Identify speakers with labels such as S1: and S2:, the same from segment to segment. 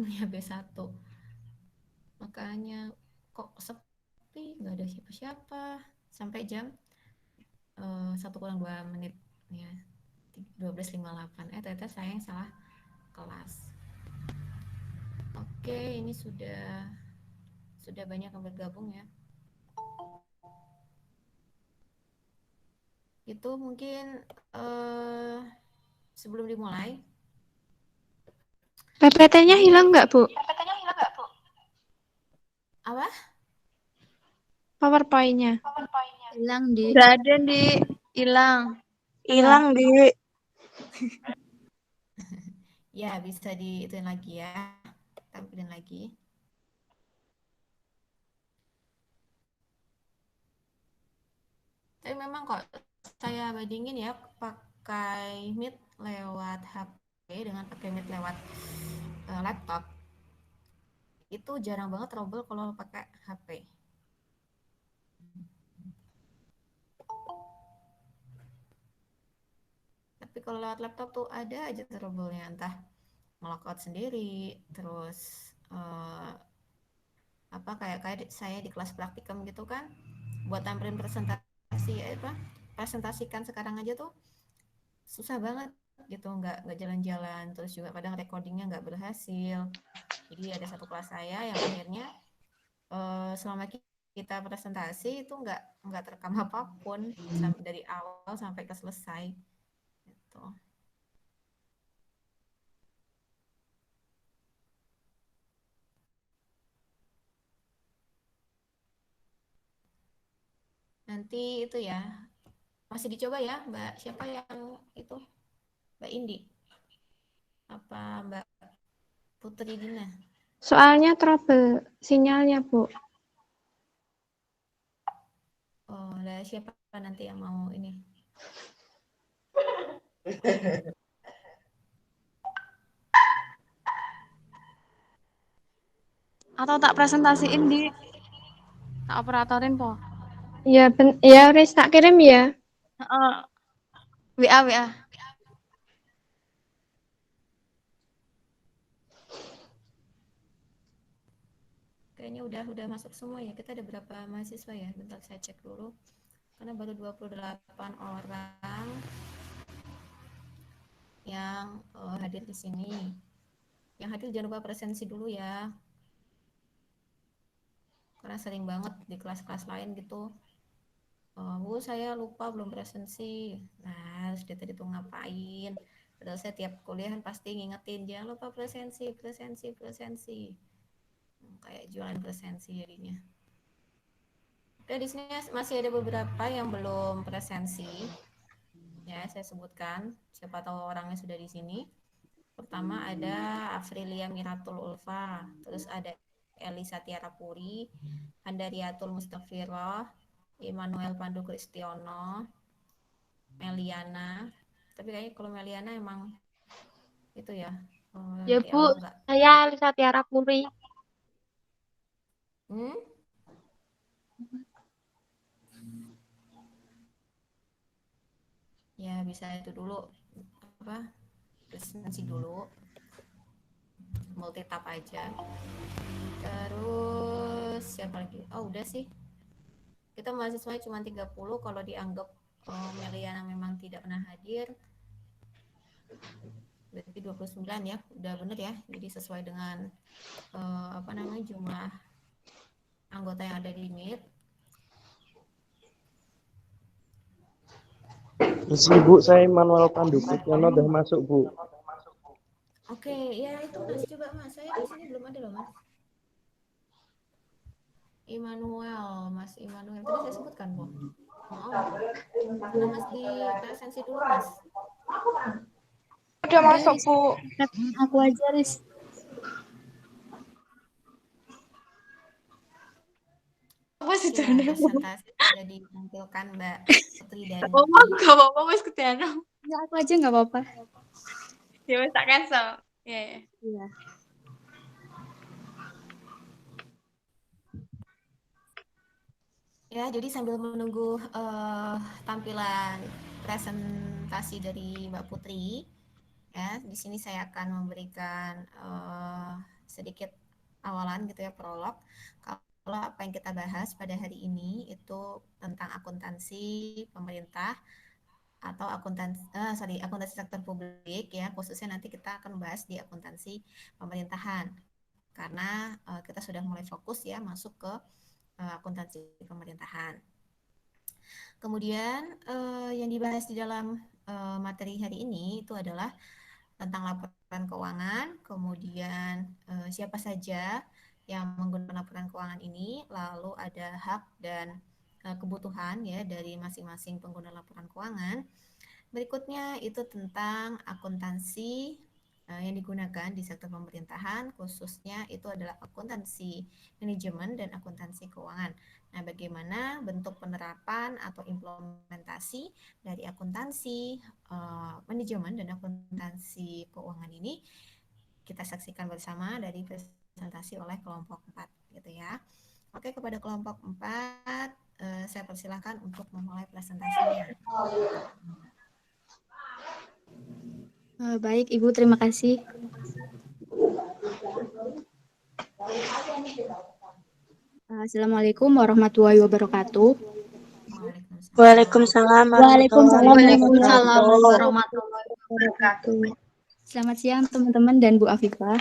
S1: Ya B1. Makanya kok sepi, nggak ada siapa-siapa sampai jam 1 kurang 2 menit ya, 12.58. Ternyata saya yang salah kelas. Oke, ini sudah banyak yang bergabung ya. Itu mungkin eh, sebelum dimulai
S2: PPT-nya
S1: ini
S2: hilang nggak, Bu?
S1: PPT-nya hilang nggak, Bu? Apa?
S2: PowerPoint-nya.
S3: Hilang di.
S2: Nggak ada, Di. Hilang.
S4: Hilang, Di.
S1: Ya, bisa diituin lagi ya. Tampilin lagi. Tapi memang kok saya bandingin ya pakai Meet lewat HP dengan pakai Meet lewat laptop, itu jarang banget trouble kalau pakai HP. Tapi kalau lewat laptop tuh ada aja trouble-nya, entah nge-lockout sendiri, terus apa kayak saya di kelas praktikum gitu kan, buat tampilin presentasi apa presentasikan sekarang aja tuh susah banget gitu, nggak jalan-jalan, terus juga kadang recordingnya nggak berhasil. Jadi ada satu kelas saya yang akhirnya selama kita presentasi itu nggak terekam apapun dari awal sampai ke selesai gitu. Nanti itu ya masih dicoba ya Mbak, siapa yang itu, Mbak Indi apa Mbak Putri Dina?
S2: Soalnya trouble sinyalnya, Bu.
S1: Oh, lah siapa nanti yang mau ini?
S3: Atau tak presentasiin di. Tak operatorin po.
S2: Ya, ya wis tak kirim ya.
S3: WA.
S1: Kayaknya udah masuk semua ya. Kita ada berapa mahasiswa ya? Bentar saya cek dulu. Karena baru 28 orang yang hadir di sini. Yang hadir jangan lupa presensi dulu ya. Karena sering banget di kelas-kelas lain gitu. Bu, saya lupa belum presensi. Nah, terus dia tadi tuh ngapain? Padahal saya tiap kuliah pasti ngingetin, jangan lupa presensi. Kayak jualan presensi jadinya. Oke, di sini masih ada beberapa yang belum presensi. Ya, saya sebutkan siapa tahu orangnya sudah di sini. Pertama ada Afrilia Miratul Ulfa, terus ada Elisa Tiara Puri, Handariatul Mustafiroh, Immanuel Pandu Kristiono, Meliana. Tapi kayaknya kalau Meliana emang itu ya,
S4: Ya,
S1: di
S4: Bu.
S1: awal enggak.
S4: Saya Lisa Tiara Puri.
S1: Hmm? Ya bisa itu dulu apa? Presensi dulu, multi tap aja. Terus siapa lagi? Oh, udah sih. Kita mahasiswanya cuma 30, kalau dianggap Meliana memang tidak pernah hadir berarti 29 ya, udah bener ya. Jadi sesuai dengan apa namanya jumlah anggota yang ada di Meet.
S5: Terus Ibu, saya Manuel Pandu Kristiono udah masuk, Bu.
S1: Oke, ya itu Mas, coba Mas, saya di sini belum ada loh Mas. Mas Immanuel tadi saya sebutkan Bu. Karena Mas di presensi dulu Mas.
S4: Udah masuk, Bu.
S3: Aku aja, Riz.
S4: Apa sih
S1: Ya, presentasi sudah ditampilkan Mbak Putri dan
S4: Gak apa-apa, wis kedana.
S3: Ya, aku aja nggak apa-apa.
S4: Ya wis tak cancel. Ya.
S3: Iya.
S1: ya, jadi sambil menunggu tampilan presentasi dari Mbak Putri, ya, di sini saya akan memberikan sedikit awalan gitu ya, prolog. Kalau apa yang kita bahas pada hari ini itu tentang akuntansi pemerintah atau akuntansi sektor publik ya, khususnya nanti kita akan bahas di akuntansi pemerintahan karena kita sudah mulai fokus ya masuk ke akuntansi pemerintahan. Kemudian yang dibahas di dalam materi hari ini itu adalah tentang laporan keuangan, kemudian siapa saja yang menggunakan laporan keuangan ini, lalu ada hak dan kebutuhan ya dari masing-masing pengguna laporan keuangan. Berikutnya itu tentang akuntansi yang digunakan di sektor pemerintahan, khususnya itu adalah akuntansi manajemen dan akuntansi keuangan. Nah, bagaimana bentuk penerapan atau implementasi dari akuntansi manajemen dan akuntansi keuangan ini kita saksikan bersama dari presentasi oleh kelompok 4 gitu ya. Oke, kepada kelompok 4 saya persilahkan untuk memulai presentasinya.
S6: Baik, Ibu, terima kasih. Assalamualaikum warahmatullahi wabarakatuh.
S4: Waalaikumsalam
S2: warahmatullahi wabarakatuh.
S6: Selamat siang teman-teman dan Bu Afifah.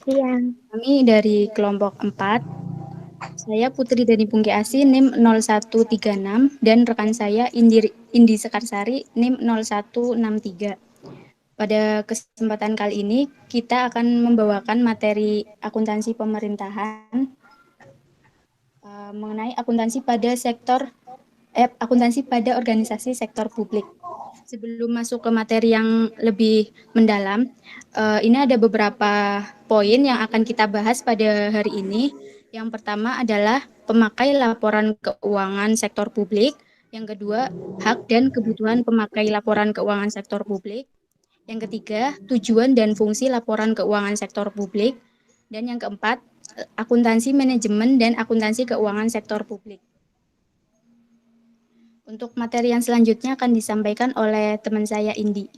S2: Siang.
S6: Kami dari kelompok 4. Saya Putri dari Pungki Asi NIM 0136 dan rekan saya Indi Sekarsari NIM 0163. Pada kesempatan kali ini kita akan membawakan materi akuntansi pemerintahan mengenai akuntansi pada organisasi sektor publik. Sebelum masuk ke materi yang lebih mendalam, ini ada beberapa poin yang akan kita bahas pada hari ini. Yang pertama adalah pemakai laporan keuangan sektor publik. Yang kedua, hak dan kebutuhan pemakai laporan keuangan sektor publik. Yang ketiga, tujuan dan fungsi laporan keuangan sektor publik. Dan yang keempat, akuntansi manajemen dan akuntansi keuangan sektor publik. Untuk materi yang selanjutnya akan disampaikan oleh teman saya Indi.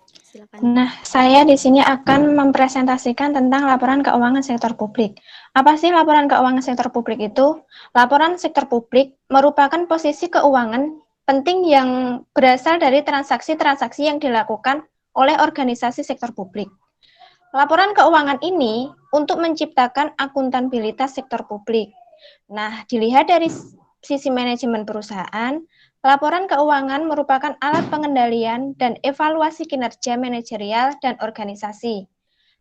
S6: Silakan.
S2: Nah, saya di sini akan mempresentasikan tentang laporan keuangan sektor publik. Apa sih laporan keuangan sektor publik itu? Laporan sektor publik merupakan posisi keuangan penting yang berasal dari transaksi-transaksi yang dilakukan oleh organisasi sektor publik. Laporan keuangan ini untuk menciptakan akuntabilitas sektor publik. Nah, dilihat dari sisi manajemen perusahaan, laporan keuangan merupakan alat pengendalian dan evaluasi kinerja manajerial dan organisasi.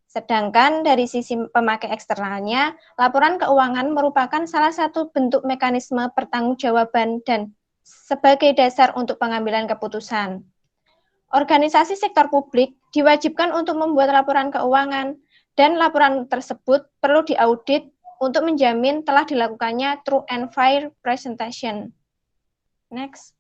S2: Sedangkan dari sisi pemakai eksternalnya, laporan keuangan merupakan salah satu bentuk mekanisme pertanggungjawaban dan sebagai dasar untuk pengambilan keputusan. Organisasi sektor publik diwajibkan untuk membuat laporan keuangan dan laporan tersebut perlu diaudit untuk menjamin telah dilakukannya true and fair presentation. Next.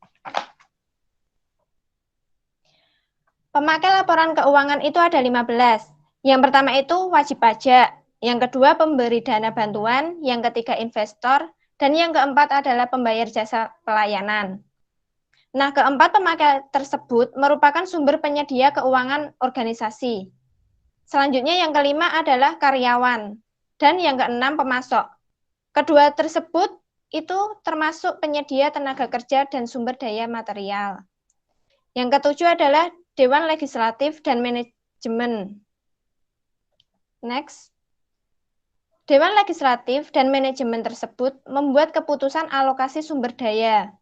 S2: Pemakai laporan keuangan itu ada 15. Yang pertama itu wajib pajak, yang kedua pemberi dana bantuan, yang ketiga investor, dan yang keempat adalah pembayar jasa pelayanan. Nah, keempat pemakai tersebut merupakan sumber penyedia keuangan organisasi. Selanjutnya yang kelima adalah karyawan, dan yang keenam pemasok. Kedua tersebut itu termasuk penyedia tenaga kerja dan sumber daya material. Yang ketujuh adalah Dewan Legislatif dan Manajemen. Next. Dewan Legislatif dan Manajemen tersebut membuat keputusan alokasi sumber daya.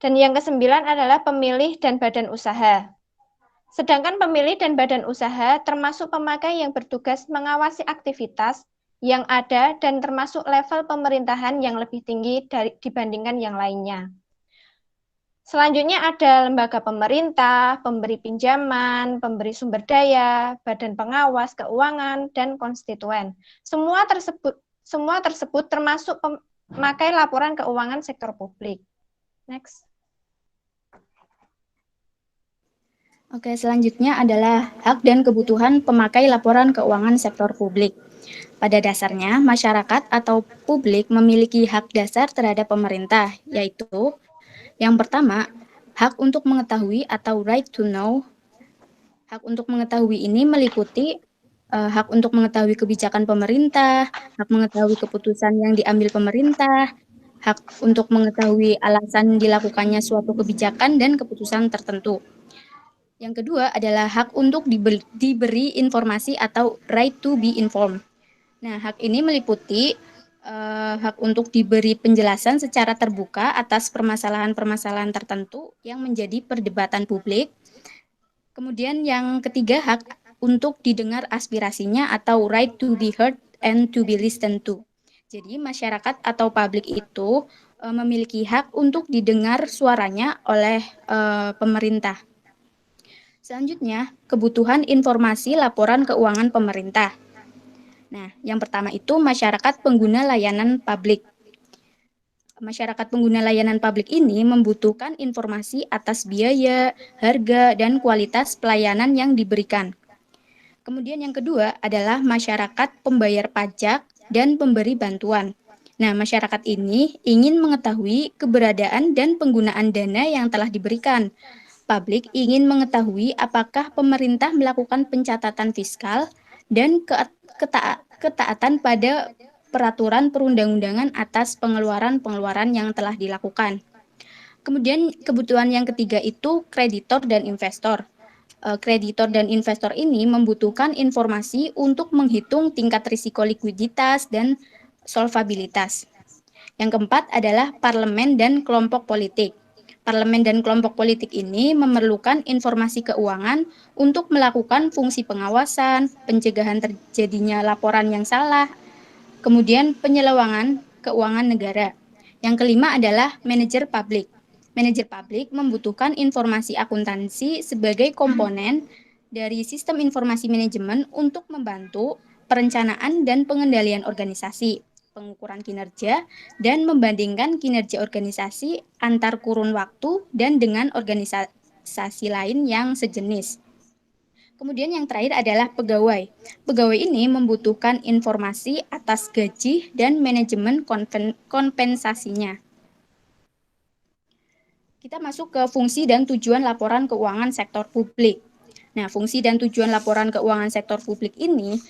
S2: Dan yang kesembilan adalah pemilih dan badan usaha. Sedangkan pemilih dan badan usaha termasuk pemakai yang bertugas mengawasi aktivitas yang ada dan termasuk level pemerintahan yang lebih tinggi dibandingkan yang lainnya. Selanjutnya ada lembaga pemerintah, pemberi pinjaman, pemberi sumber daya, badan pengawas keuangan, dan konstituen. Semua tersebut termasuk pemakai laporan keuangan sektor publik. Next.
S6: Oke, selanjutnya adalah hak dan kebutuhan pemakai laporan keuangan sektor publik. Pada dasarnya, masyarakat atau publik memiliki hak dasar terhadap pemerintah, yaitu yang pertama, hak untuk mengetahui atau right to know. Hak untuk mengetahui ini meliputi hak untuk mengetahui kebijakan pemerintah, hak mengetahui keputusan yang diambil pemerintah, hak untuk mengetahui alasan dilakukannya suatu kebijakan dan keputusan tertentu. Yang kedua adalah hak untuk diberi informasi atau right to be informed. Nah, hak ini meliputi hak untuk diberi penjelasan secara terbuka atas permasalahan-permasalahan tertentu yang menjadi perdebatan publik. Kemudian yang ketiga, hak untuk didengar aspirasinya atau right to be heard and to be listened to. Jadi masyarakat atau publik itu memiliki hak untuk didengar suaranya oleh pemerintah. Selanjutnya, kebutuhan informasi laporan keuangan pemerintah. Nah, yang pertama itu masyarakat pengguna layanan publik. Masyarakat pengguna layanan publik ini membutuhkan informasi atas biaya, harga, dan kualitas pelayanan yang diberikan. Kemudian yang kedua adalah masyarakat pembayar pajak dan pemberi bantuan. Nah, masyarakat ini ingin mengetahui keberadaan dan penggunaan dana yang telah diberikan. Publik ingin mengetahui apakah pemerintah melakukan pencatatan fiskal dan ketaatan pada peraturan perundang-undangan atas pengeluaran-pengeluaran yang telah dilakukan. Kemudian kebutuhan yang ketiga itu kreditor dan investor. Kreditor dan investor ini membutuhkan informasi untuk menghitung tingkat risiko likuiditas dan solvabilitas. Yang keempat adalah parlemen dan kelompok politik. Parlemen dan kelompok politik ini memerlukan informasi keuangan untuk melakukan fungsi pengawasan, pencegahan terjadinya laporan yang salah, kemudian penyelewangan keuangan negara. Yang kelima adalah manajer publik. Manajer publik membutuhkan informasi akuntansi sebagai komponen dari sistem informasi manajemen untuk membantu perencanaan dan pengendalian organisasi, pengukuran kinerja, dan membandingkan kinerja organisasi antar kurun waktu dan dengan organisasi lain yang sejenis. Kemudian yang terakhir adalah pegawai. Pegawai ini membutuhkan informasi atas gaji dan manajemen kompensasinya. Kita masuk ke fungsi dan tujuan laporan keuangan sektor publik. Nah, fungsi dan tujuan laporan keuangan sektor publik ini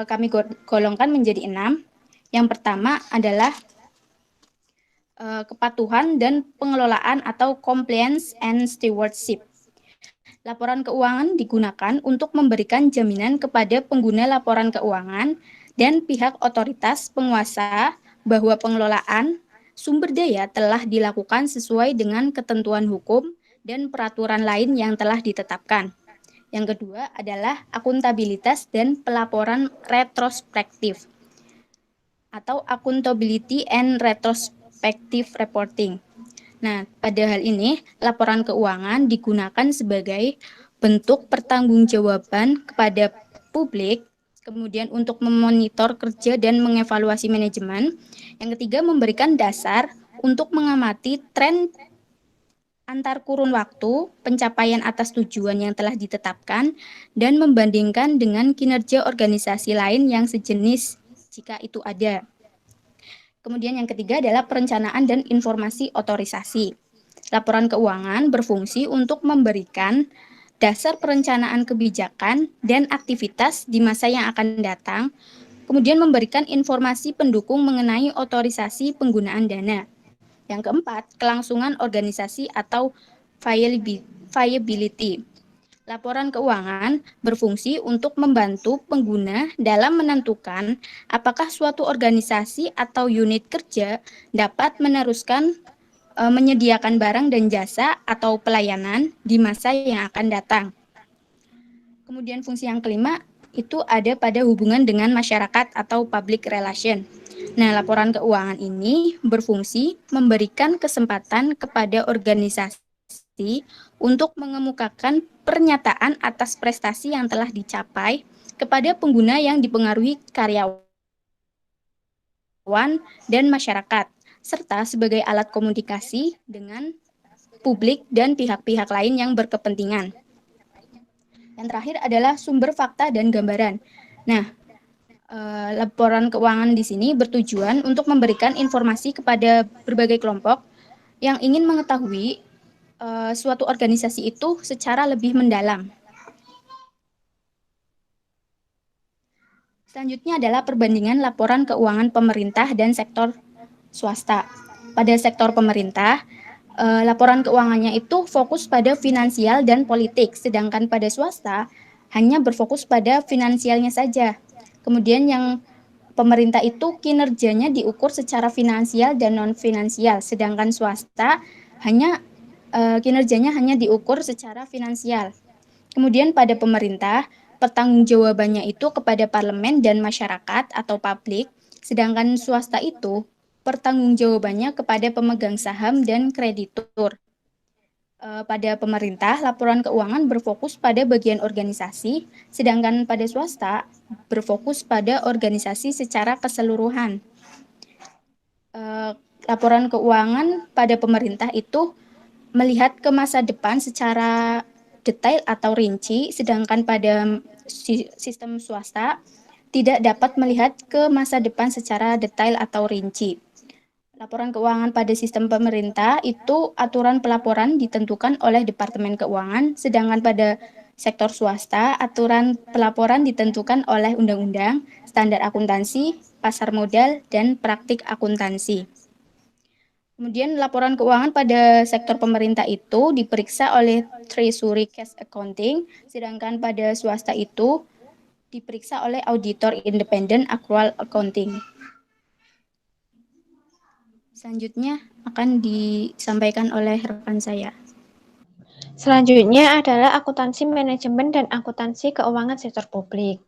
S6: kami golongkan menjadi 6. Yang pertama adalah kepatuhan dan pengelolaan atau compliance and stewardship. Laporan keuangan digunakan untuk memberikan jaminan kepada pengguna laporan keuangan dan pihak otoritas penguasa bahwa pengelolaan sumber daya telah dilakukan sesuai dengan ketentuan hukum dan peraturan lain yang telah ditetapkan. Yang kedua adalah akuntabilitas dan pelaporan retrospektif atau accountability and retrospective reporting. Nah, pada hal ini, laporan keuangan digunakan sebagai bentuk pertanggungjawaban kepada publik, kemudian untuk memonitor kerja dan mengevaluasi manajemen. Yang ketiga, memberikan dasar untuk mengamati tren antar kurun waktu, pencapaian atas tujuan yang telah ditetapkan, dan membandingkan dengan kinerja organisasi lain yang sejenis jika itu ada. Kemudian yang ketiga adalah perencanaan dan informasi otorisasi. Laporan keuangan berfungsi untuk memberikan dasar perencanaan kebijakan dan aktivitas di masa yang akan datang, kemudian memberikan informasi pendukung mengenai otorisasi penggunaan dana. Yang keempat, kelangsungan organisasi atau viability. Laporan keuangan berfungsi untuk membantu pengguna dalam menentukan apakah suatu organisasi atau unit kerja dapat meneruskan menyediakan barang dan jasa atau pelayanan di masa yang akan datang. Kemudian fungsi yang kelima itu ada pada hubungan dengan masyarakat atau public relation. Nah, laporan keuangan ini berfungsi memberikan kesempatan kepada organisasi untuk mengemukakan pernyataan atas prestasi yang telah dicapai kepada pengguna yang dipengaruhi karyawan dan masyarakat, serta sebagai alat komunikasi dengan publik dan pihak-pihak lain yang berkepentingan. Yang terakhir adalah sumber fakta dan gambaran. Nah, laporan keuangan di sini bertujuan untuk memberikan informasi kepada berbagai kelompok yang ingin mengetahui suatu organisasi itu secara lebih mendalam. Selanjutnya adalah perbandingan laporan keuangan pemerintah dan sektor swasta. Pada sektor pemerintah, laporan keuangannya itu fokus pada finansial dan politik, sedangkan pada swasta hanya berfokus pada finansialnya saja. Kemudian yang pemerintah itu kinerjanya diukur secara finansial dan non-finansial, sedangkan swasta kinerjanya hanya diukur secara finansial. Kemudian pada pemerintah, pertanggungjawabannya itu kepada parlemen dan masyarakat atau publik, sedangkan swasta itu pertanggungjawabannya kepada pemegang saham dan kreditur. Pada pemerintah, laporan keuangan berfokus pada bagian organisasi, sedangkan pada swasta berfokus pada organisasi secara keseluruhan. Laporan keuangan pada pemerintah itu melihat ke masa depan secara detail atau rinci, sedangkan pada sistem swasta tidak dapat melihat ke masa depan secara detail atau rinci. Laporan keuangan pada sistem pemerintah itu aturan pelaporan ditentukan oleh Departemen Keuangan, sedangkan pada sektor swasta aturan pelaporan ditentukan oleh undang-undang, standar akuntansi, pasar modal, dan praktik akuntansi. Kemudian laporan keuangan pada sektor pemerintah itu diperiksa oleh Treasury Cash Accounting, sedangkan pada swasta itu diperiksa oleh auditor independen Accrual Accounting. Selanjutnya akan disampaikan oleh rekan saya.
S2: Selanjutnya adalah akuntansi manajemen dan akuntansi keuangan sektor publik.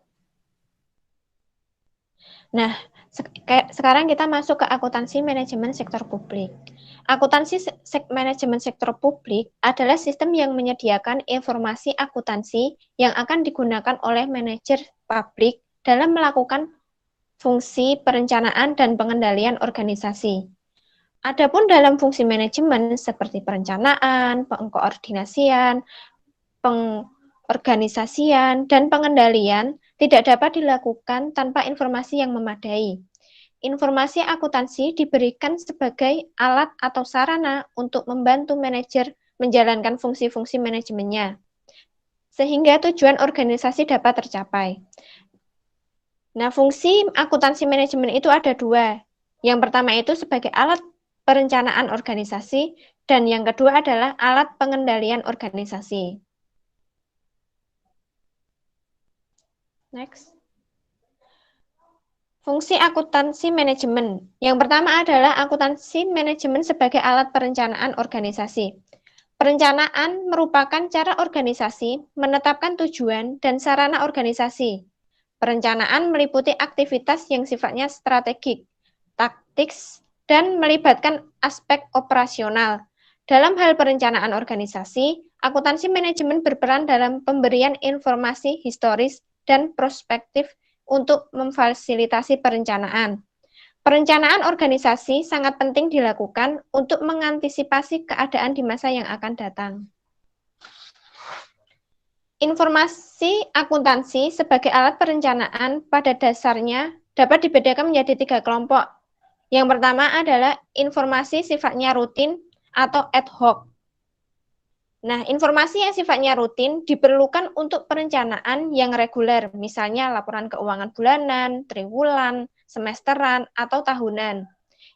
S2: Nah, sekarang kita masuk ke akuntansi manajemen sektor publik. Akuntansi manajemen sektor publik adalah sistem yang menyediakan informasi akuntansi yang akan digunakan oleh manajer publik dalam melakukan fungsi perencanaan dan pengendalian organisasi. Adapun dalam fungsi manajemen seperti perencanaan, pengkoordinasian, pengorganisasian, dan pengendalian tidak dapat dilakukan tanpa informasi yang memadai. Informasi akuntansi diberikan sebagai alat atau sarana untuk membantu manajer menjalankan fungsi-fungsi manajemennya, sehingga tujuan organisasi dapat tercapai. Nah, fungsi akuntansi manajemen itu ada dua. Yang pertama itu sebagai alat perencanaan organisasi, dan yang kedua adalah alat pengendalian organisasi. Next. Fungsi akuntansi manajemen. Yang pertama adalah akuntansi manajemen sebagai alat perencanaan organisasi. Perencanaan merupakan cara organisasi menetapkan tujuan dan sarana organisasi. Perencanaan meliputi aktivitas yang sifatnya strategik, taktis, dan melibatkan aspek operasional. Dalam hal perencanaan organisasi, akuntansi manajemen berperan dalam pemberian informasi historis dan prospektif untuk memfasilitasi perencanaan. Perencanaan organisasi sangat penting dilakukan untuk mengantisipasi keadaan di masa yang akan datang. Informasi akuntansi sebagai alat perencanaan pada dasarnya dapat dibedakan menjadi 3 kelompok. Yang pertama adalah informasi sifatnya rutin atau ad hoc. Nah, informasi yang sifatnya rutin diperlukan untuk perencanaan yang reguler, misalnya laporan keuangan bulanan, triwulan, semesteran, atau tahunan.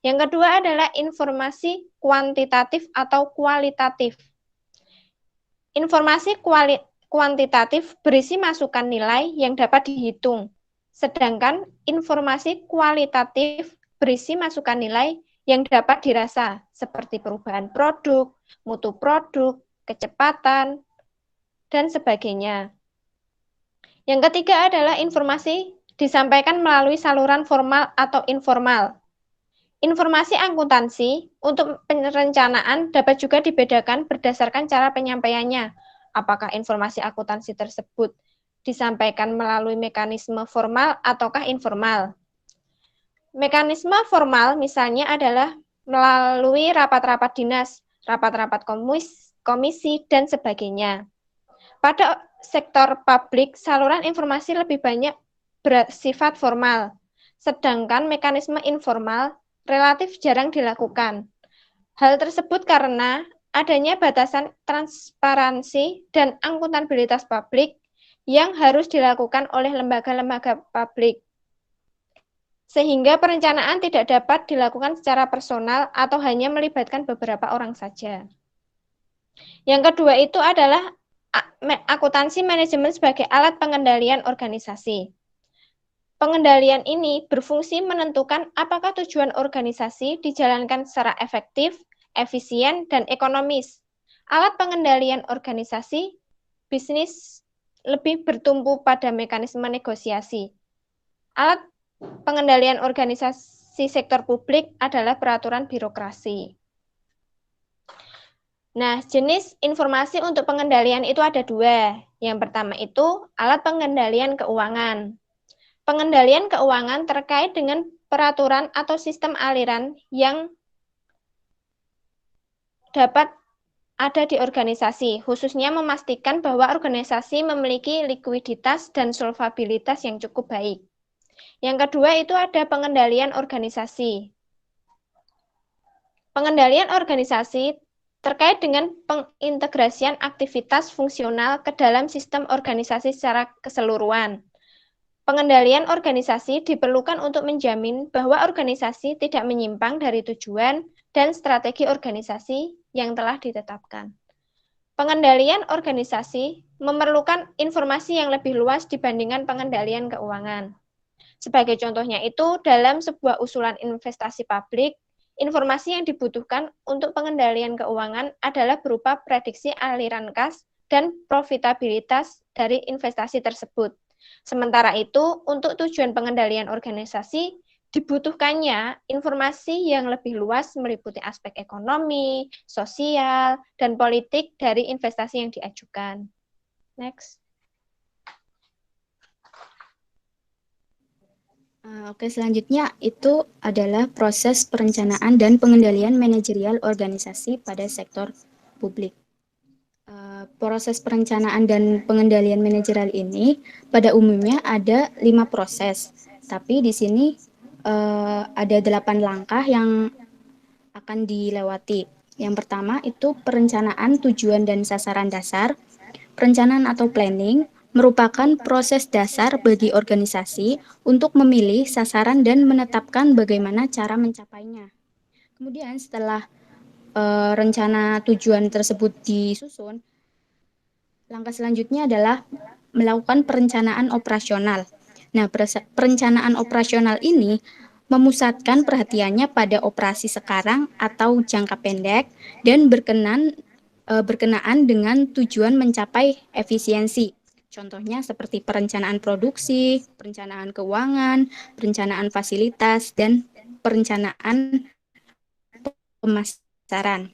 S2: Yang kedua adalah informasi kuantitatif atau kualitatif. Informasi kuantitatif berisi masukan nilai yang dapat dihitung, sedangkan informasi kualitatif berisi masukan nilai yang dapat dirasa, seperti perubahan produk, mutu produk, kecepatan, dan sebagainya. Yang ketiga adalah informasi disampaikan melalui saluran formal atau informal. Informasi akuntansi untuk perencanaan dapat juga dibedakan berdasarkan cara penyampaiannya. Apakah informasi akuntansi tersebut disampaikan melalui mekanisme formal ataukah informal. Mekanisme formal misalnya adalah melalui rapat-rapat dinas, rapat-rapat komisi, dan sebagainya. Pada sektor publik, saluran informasi lebih banyak bersifat formal, sedangkan mekanisme informal relatif jarang dilakukan. Hal tersebut karena adanya batasan transparansi dan akuntabilitas publik yang harus dilakukan oleh lembaga-lembaga publik. sehingga perencanaan tidak dapat dilakukan secara personal atau hanya melibatkan beberapa orang saja. Yang kedua itu adalah akuntansi manajemen sebagai alat pengendalian organisasi. Pengendalian ini berfungsi menentukan apakah tujuan organisasi dijalankan secara efektif, efisien, dan ekonomis. Alat pengendalian organisasi bisnis lebih bertumpu pada mekanisme negosiasi. Alat pengendalian organisasi sektor publik adalah peraturan birokrasi. Nah, jenis informasi untuk pengendalian itu ada dua. Yang pertama itu alat pengendalian keuangan. Pengendalian keuangan terkait dengan peraturan atau sistem aliran yang dapat ada di organisasi, khususnya memastikan bahwa organisasi memiliki likuiditas dan solvabilitas yang cukup baik. Yang kedua itu ada pengendalian organisasi. Pengendalian organisasi terkait dengan pengintegrasian aktivitas fungsional ke dalam sistem organisasi secara keseluruhan. Pengendalian organisasi diperlukan untuk menjamin bahwa organisasi tidak menyimpang dari tujuan dan strategi organisasi yang telah ditetapkan. Pengendalian organisasi memerlukan informasi yang lebih luas dibandingkan pengendalian keuangan. Sebagai contohnya itu, dalam sebuah usulan investasi publik, informasi yang dibutuhkan untuk pengendalian keuangan adalah berupa prediksi aliran kas dan profitabilitas dari investasi tersebut. Sementara itu, untuk tujuan pengendalian organisasi, dibutuhkannya informasi yang lebih luas meliputi aspek ekonomi, sosial, dan politik dari investasi yang diajukan. Next.
S6: Oke, selanjutnya itu adalah proses perencanaan dan pengendalian manajerial organisasi pada sektor publik. Proses perencanaan dan pengendalian manajerial ini pada umumnya ada 5 proses, tapi di sini ada 8 langkah yang akan dilewati. Yang pertama itu perencanaan tujuan dan sasaran dasar. Perencanaan atau planning merupakan proses dasar bagi organisasi untuk memilih sasaran dan menetapkan bagaimana cara mencapainya. Kemudian setelah rencana tujuan tersebut disusun, langkah selanjutnya adalah melakukan perencanaan operasional. Nah, perencanaan operasional ini memusatkan perhatiannya pada operasi sekarang atau jangka pendek dan berkenaan dengan tujuan mencapai efisiensi. Contohnya seperti perencanaan produksi, perencanaan keuangan, perencanaan fasilitas, dan perencanaan pemasaran.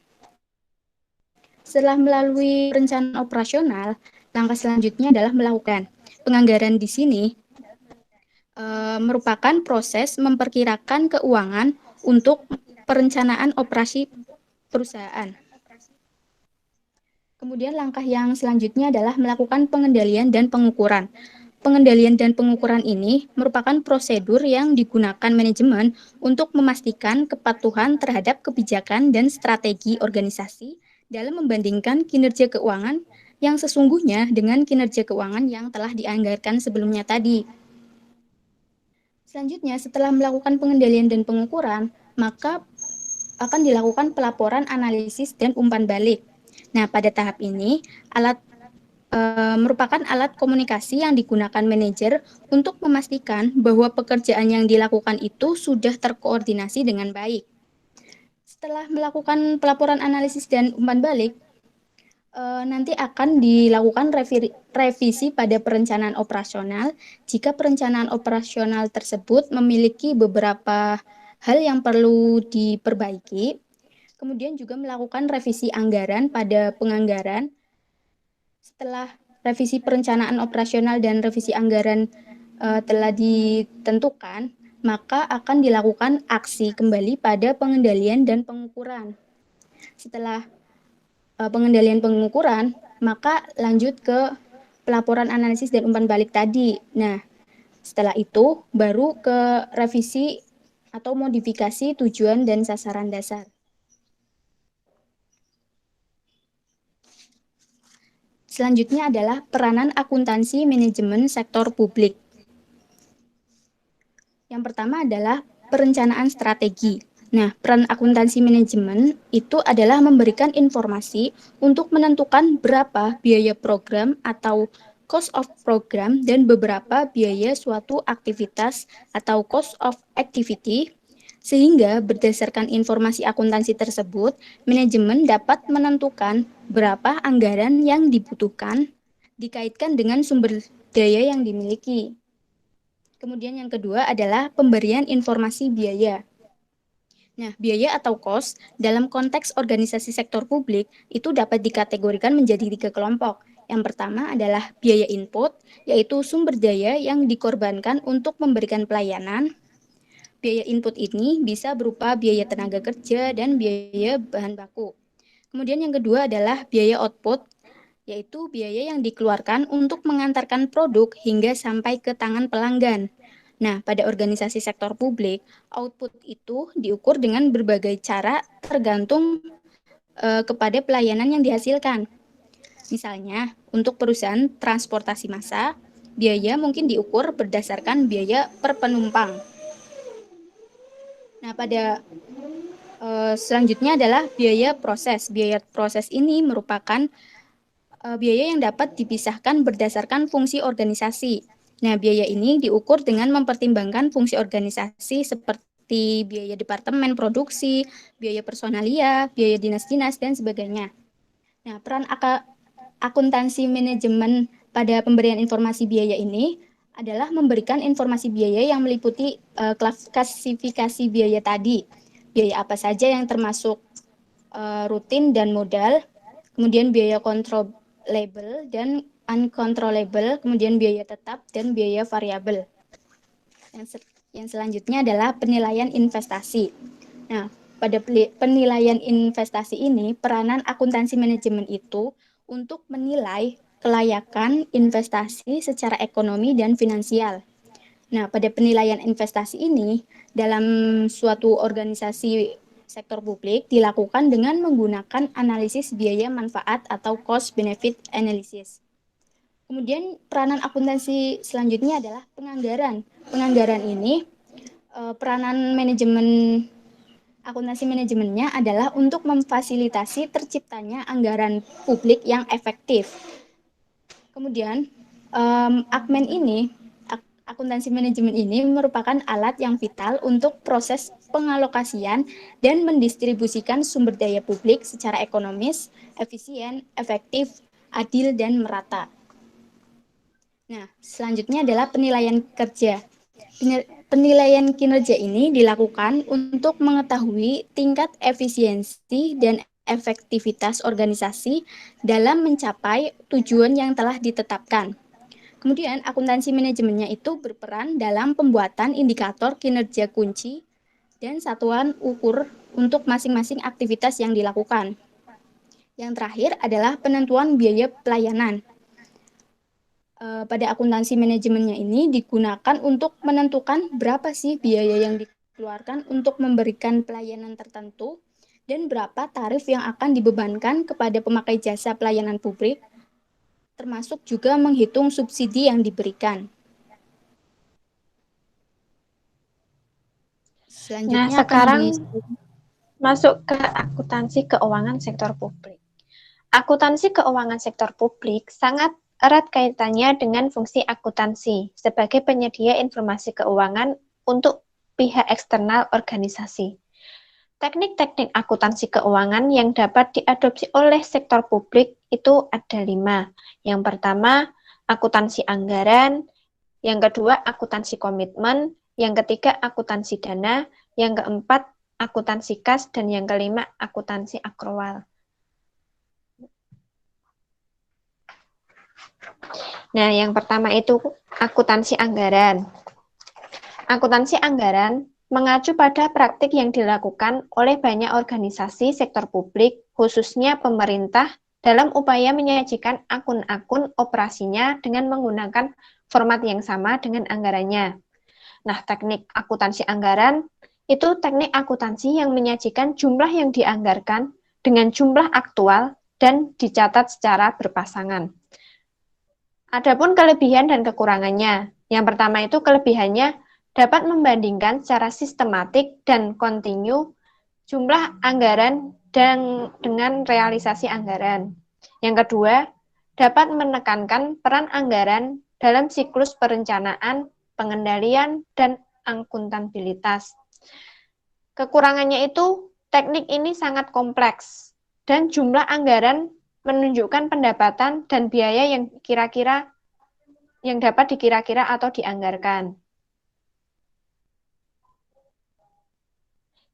S6: Setelah melalui perencanaan operasional, langkah selanjutnya adalah melakukan penganggaran. Di sini merupakan proses memperkirakan keuangan untuk perencanaan operasi perusahaan. Kemudian langkah yang selanjutnya adalah melakukan pengendalian dan pengukuran. Pengendalian dan pengukuran ini merupakan prosedur yang digunakan manajemen untuk memastikan kepatuhan terhadap kebijakan dan strategi organisasi dalam membandingkan kinerja keuangan yang sesungguhnya dengan kinerja keuangan yang telah dianggarkan sebelumnya tadi. Selanjutnya, setelah melakukan pengendalian dan pengukuran, maka akan dilakukan pelaporan, analisis, dan umpan balik. Nah, pada tahap ini, merupakan alat komunikasi yang digunakan manajer untuk memastikan bahwa pekerjaan yang dilakukan itu sudah terkoordinasi dengan baik. Setelah melakukan pelaporan, analisis, dan umpan balik, nanti akan dilakukan revisi pada perencanaan operasional jika perencanaan operasional tersebut memiliki beberapa hal yang perlu diperbaiki. Kemudian juga melakukan revisi anggaran pada penganggaran. Setelah revisi perencanaan operasional dan revisi anggaran telah ditentukan, maka akan dilakukan aksi kembali pada pengendalian dan pengukuran. Setelah pengendalian pengukuran, maka lanjut ke pelaporan, analisis, dan umpan balik tadi. Nah, setelah itu baru ke revisi atau modifikasi tujuan dan sasaran dasar. Selanjutnya adalah peranan akuntansi manajemen sektor publik. Yang Yang pertama adalah perencanaan strategi. Nah, peran akuntansi manajemen itu adalah memberikan informasi untuk menentukan berapa biaya program atau cost of program dan beberapa biaya suatu aktivitas atau cost of activity, sehingga berdasarkan informasi akuntansi tersebut, manajemen dapat menentukan berapa anggaran yang dibutuhkan dikaitkan dengan sumber daya yang dimiliki. Kemudian yang kedua adalah pemberian informasi biaya. Nah, biaya atau cost dalam konteks organisasi sektor publik itu dapat dikategorikan menjadi 3 kelompok. Yang pertama adalah biaya input, yaitu sumber daya yang dikorbankan untuk memberikan pelayanan. Biaya input ini bisa berupa biaya tenaga kerja dan biaya bahan baku. Kemudian yang kedua adalah biaya output, yaitu biaya yang dikeluarkan untuk mengantarkan produk hingga sampai ke tangan pelanggan. Nah, pada organisasi sektor publik, output itu diukur dengan berbagai cara tergantung kepada pelayanan yang dihasilkan. Misalnya, untuk perusahaan transportasi massal, biaya mungkin diukur berdasarkan biaya per penumpang. Nah, pada selanjutnya adalah biaya proses. Biaya proses ini merupakan biaya yang dapat dipisahkan berdasarkan fungsi organisasi. Nah, biaya ini diukur dengan mempertimbangkan fungsi organisasi seperti biaya departemen produksi, biaya personalia, biaya dinas-dinas, dan sebagainya. Nah, peran akuntansi manajemen pada pemberian informasi biaya ini adalah memberikan informasi biaya yang meliputi klasifikasi biaya tadi. Biaya apa saja yang termasuk rutin dan modal, kemudian biaya controllable dan uncontrollable, kemudian biaya tetap dan biaya variabel. Yang selanjutnya adalah penilaian investasi. Nah, pada penilaian investasi ini, peranan akuntansi manajemen itu untuk menilai kelayakan investasi secara ekonomi dan finansial. Nah, pada penilaian investasi ini, dalam suatu organisasi sektor publik dilakukan dengan menggunakan analisis biaya manfaat atau cost benefit analysis. Kemudian peranan akuntansi selanjutnya adalah penganggaran. Penganggaran ini peranan manajemen akuntansi manajemennya adalah untuk memfasilitasi terciptanya anggaran publik yang efektif. Kemudian akuntansi manajemen ini merupakan alat yang vital untuk proses pengalokasian dan mendistribusikan sumber daya publik secara ekonomis, efisien, efektif, adil, dan merata. Nah, selanjutnya adalah penilaian kerja. Penilaian kinerja ini dilakukan untuk mengetahui tingkat efisiensi dan efektivitas organisasi dalam mencapai tujuan yang telah ditetapkan. Kemudian, akuntansi manajemennya itu berperan dalam pembuatan indikator kinerja kunci dan satuan ukur untuk masing-masing aktivitas yang dilakukan. Yang terakhir adalah penentuan biaya pelayanan. Pada akuntansi manajemennya ini digunakan untuk menentukan berapa sih biaya yang dikeluarkan untuk memberikan pelayanan tertentu dan berapa tarif yang akan dibebankan kepada pemakai jasa pelayanan publik, termasuk juga menghitung subsidi yang diberikan. Selanjutnya
S2: sekarang masuk ke akuntansi keuangan sektor publik. Akuntansi keuangan sektor publik sangat erat kaitannya dengan fungsi akuntansi sebagai penyedia informasi keuangan untuk pihak eksternal organisasi. Teknik-teknik akuntansi keuangan yang dapat diadopsi oleh sektor publik itu ada 5. Yang pertama, akuntansi anggaran. Yang kedua, akuntansi komitmen. Yang ketiga, akuntansi dana. Yang keempat, akuntansi kas. Dan yang kelima, akuntansi akrual. Nah, yang pertama itu akuntansi anggaran. Akuntansi anggaran mengacu pada praktik yang dilakukan oleh banyak organisasi sektor publik, khususnya pemerintah, dalam upaya menyajikan akun-akun operasinya dengan menggunakan format yang sama dengan anggarannya. Nah, teknik akuntansi anggaran itu teknik akuntansi yang menyajikan jumlah yang dianggarkan dengan jumlah aktual dan dicatat secara berpasangan. Adapun kelebihan dan kekurangannya. Yang pertama itu kelebihannya dapat membandingkan secara sistematik dan kontinu jumlah anggaran dengan realisasi anggaran. Yang kedua, dapat menekankan peran anggaran dalam siklus perencanaan, pengendalian, dan akuntabilitas. Kekurangannya itu, teknik ini sangat kompleks, dan jumlah anggaran menunjukkan pendapatan dan biaya yang dapat dikira-kira atau dianggarkan.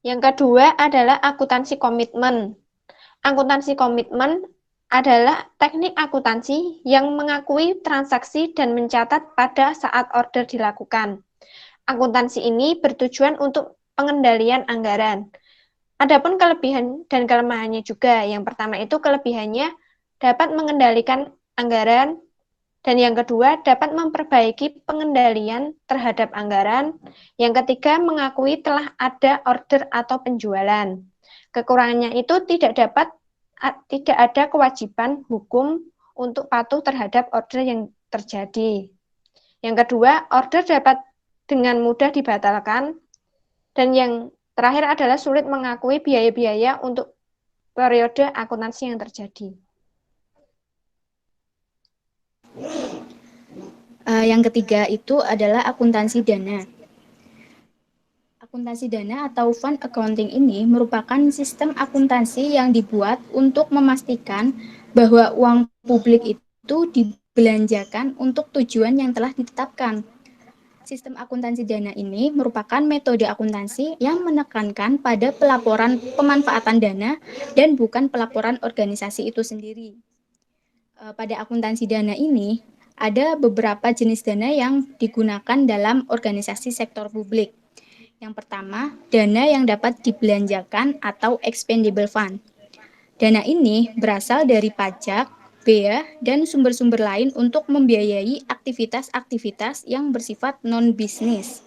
S2: Yang kedua adalah akuntansi komitmen. Akuntansi komitmen adalah teknik akuntansi yang mengakui transaksi dan mencatat pada saat order dilakukan. Akuntansi ini bertujuan untuk pengendalian anggaran. Adapun kelebihan dan kelemahannya juga. Yang pertama itu kelebihannya dapat mengendalikan anggaran, dan yang kedua dapat memperbaiki pengendalian terhadap anggaran. Yang ketiga mengakui telah ada order atau penjualan. Kekurangannya itu tidak ada kewajiban hukum untuk patuh terhadap order yang terjadi. Yang kedua, order dapat dengan mudah dibatalkan. Dan yang terakhir adalah sulit mengakui biaya-biaya untuk periode akuntansi yang terjadi.
S6: Yang ketiga itu adalah akuntansi dana. Akuntansi dana atau fund accounting ini merupakan sistem akuntansi yang dibuat untuk memastikan bahwa uang publik itu dibelanjakan untuk tujuan yang telah ditetapkan. Sistem akuntansi dana ini merupakan metode akuntansi yang menekankan pada pelaporan pemanfaatan dana dan bukan pelaporan organisasi itu sendiri. Pada akuntansi dana ini, ada beberapa jenis dana yang digunakan dalam organisasi sektor publik. Yang pertama, dana yang dapat dibelanjakan atau expendable fund. Dana ini berasal dari pajak, bea, dan sumber-sumber lain untuk membiayai aktivitas-aktivitas yang bersifat non-bisnis.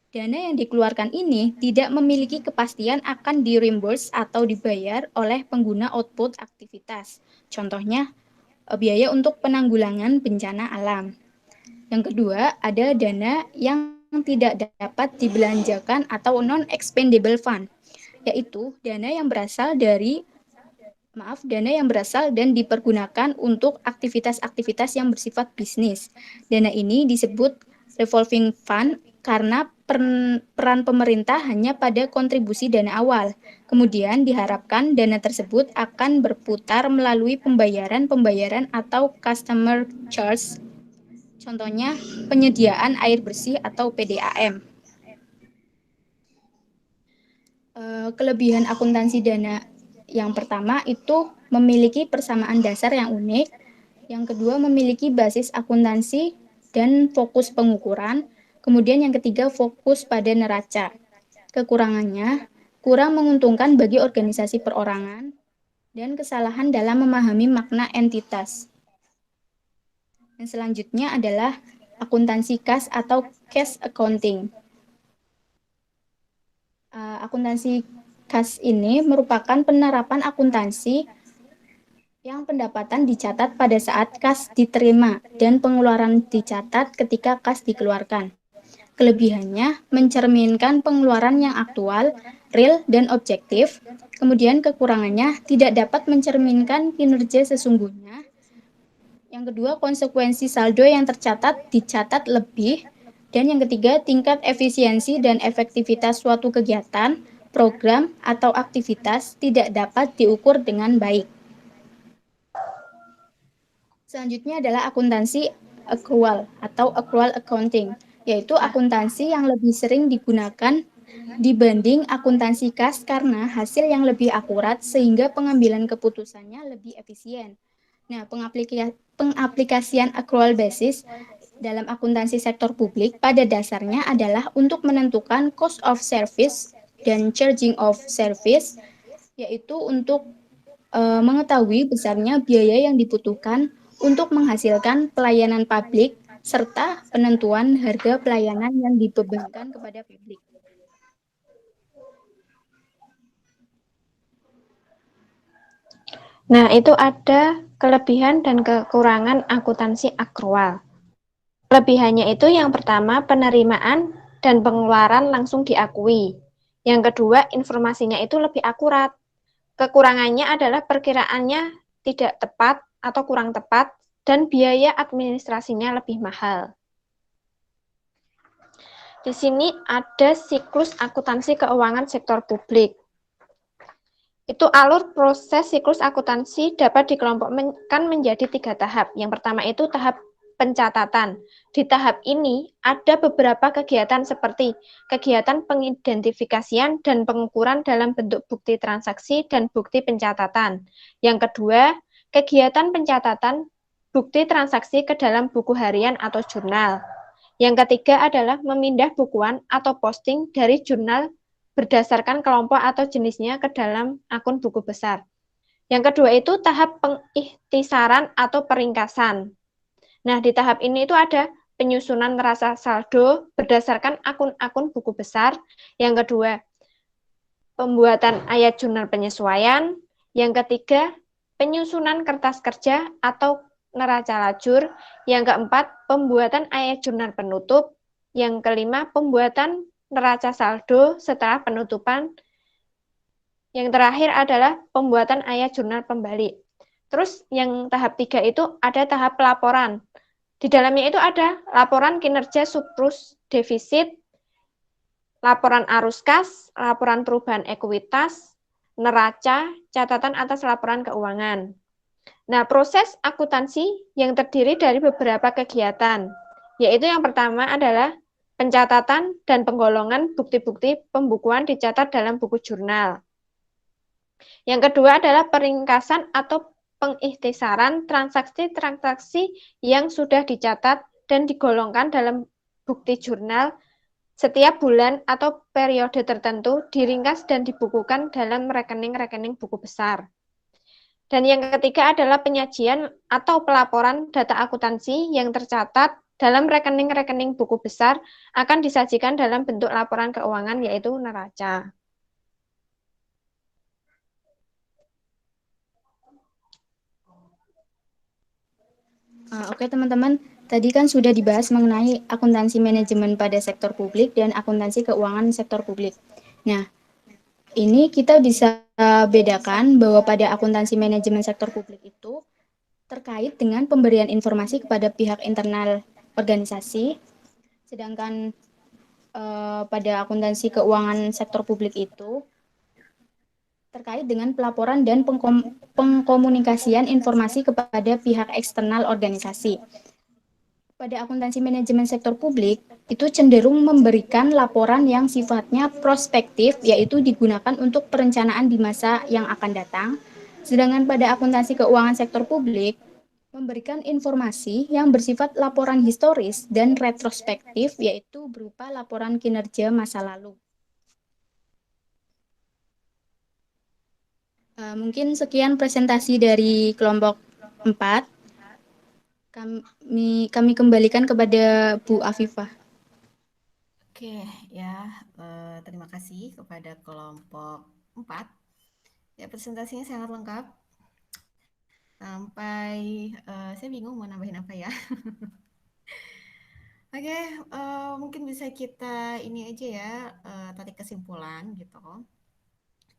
S6: Dana yang dikeluarkan ini tidak memiliki kepastian akan di-reimburse atau dibayar oleh pengguna output aktivitas. Contohnya, biaya untuk penanggulangan bencana alam. Yang kedua, ada dana yang tidak dapat dibelanjakan atau non-expendable fund, yaitu dana yang berasal dan dipergunakan untuk aktivitas-aktivitas yang bersifat bisnis. Dana ini disebut revolving fund karena peran pemerintah hanya pada kontribusi dana awal. Kemudian diharapkan dana tersebut akan berputar melalui pembayaran atau customer charge. Contohnya, penyediaan air bersih atau PDAM. Kelebihan akuntansi dana yang pertama itu memiliki persamaan dasar yang unik. Yang kedua memiliki basis akuntansi dan fokus pengukuran. Kemudian yang ketiga fokus pada neraca. Kekurangannya, kurang menguntungkan bagi organisasi perorangan dan kesalahan dalam memahami makna entitas. Yang selanjutnya adalah akuntansi kas atau cash accounting. Akuntansi kas ini merupakan penerapan akuntansi yang pendapatan dicatat pada saat kas diterima dan pengeluaran dicatat ketika kas dikeluarkan. Kelebihannya mencerminkan pengeluaran yang aktual, real, dan objektif. Kemudian kekurangannya tidak dapat mencerminkan kinerja sesungguhnya. Yang kedua, konsekuensi saldo yang tercatat dicatat lebih. Dan yang ketiga, tingkat efisiensi dan efektivitas suatu kegiatan, program, atau aktivitas tidak dapat diukur dengan baik. Selanjutnya adalah akuntansi accrual atau accrual accounting, yaitu akuntansi yang lebih sering digunakan dibanding akuntansi kas karena hasil yang lebih akurat sehingga pengambilan keputusannya lebih efisien. Nah, pengaplikasian accrual basis dalam akuntansi sektor publik pada dasarnya adalah untuk menentukan cost of service dan charging of service, yaitu untuk mengetahui besarnya biaya yang dibutuhkan untuk menghasilkan pelayanan publik serta penentuan harga pelayanan yang dibebankan kepada publik.
S2: Nah, itu ada kelebihan dan kekurangan akuntansi akrual. Kelebihannya itu yang pertama, penerimaan dan pengeluaran langsung diakui. Yang kedua, informasinya itu lebih akurat. Kekurangannya adalah perkiraannya tidak tepat atau kurang tepat, dan biaya administrasinya lebih mahal. Di sini ada siklus akuntansi keuangan sektor publik. Itu alur proses siklus akuntansi dapat dikelompokkan menjadi 3 tahap. Yang pertama itu tahap pencatatan. Di tahap ini ada beberapa kegiatan seperti kegiatan pengidentifikasian dan pengukuran dalam bentuk bukti transaksi dan bukti pencatatan. Yang kedua, kegiatan pencatatan bukti transaksi ke dalam buku harian atau jurnal. Yang ketiga adalah memindah bukuan atau posting dari jurnal berdasarkan kelompok atau jenisnya ke dalam akun buku besar. Yang kedua itu tahap pengikhtisaran atau peringkasan. Nah, di tahap ini itu ada penyusunan neraca saldo berdasarkan akun-akun buku besar. Yang kedua, pembuatan ayat jurnal penyesuaian. Yang ketiga, penyusunan kertas kerja atau neraca lajur. Yang keempat, pembuatan ayat jurnal penutup. Yang kelima, pembuatan neraca saldo setelah penutupan. Yang terakhir adalah pembuatan ayat jurnal pembalik. Terus yang tahap 3 itu ada tahap pelaporan. Di dalamnya itu ada laporan kinerja surplus defisit, laporan arus kas, laporan perubahan ekuitas, neraca, catatan atas laporan keuangan. Nah, proses akuntansi yang terdiri dari beberapa kegiatan, yaitu yang pertama adalah pencatatan dan penggolongan bukti-bukti pembukuan dicatat dalam buku jurnal. Yang kedua adalah peringkasan atau pengikhtisaran transaksi-transaksi yang sudah dicatat dan digolongkan dalam bukti jurnal setiap bulan atau periode tertentu, diringkas dan dibukukan dalam rekening-rekening buku besar. Dan yang ketiga adalah penyajian atau pelaporan data akuntansi yang tercatat dalam rekening-rekening buku besar akan disajikan dalam bentuk laporan keuangan, yaitu neraca.
S6: Oke teman-teman, tadi kan sudah dibahas mengenai akuntansi manajemen pada sektor publik dan akuntansi keuangan sektor publik. Nah, ini kita bisa bedakan bahwa pada akuntansi manajemen sektor publik itu terkait dengan pemberian informasi kepada pihak internal organisasi, sedangkan pada akuntansi keuangan sektor publik itu terkait dengan pelaporan dan pengkomunikasian informasi kepada pihak eksternal organisasi. Pada akuntansi manajemen sektor publik, itu cenderung memberikan laporan yang sifatnya prospektif, yaitu digunakan untuk perencanaan di masa yang akan datang. Sedangkan pada akuntansi keuangan sektor publik, memberikan informasi yang bersifat laporan historis dan retrospektif, yaitu berupa laporan kinerja masa lalu. Mungkin sekian presentasi dari kelompok 4. Kami kembalikan kepada Bu Afifah.
S1: Oke, ya, terima kasih kepada kelompok 4. Ya, presentasinya sangat lengkap. Sampai saya bingung mau nambahin apa ya. Oke, mungkin bisa kita ini aja ya, tarik kesimpulan gitu.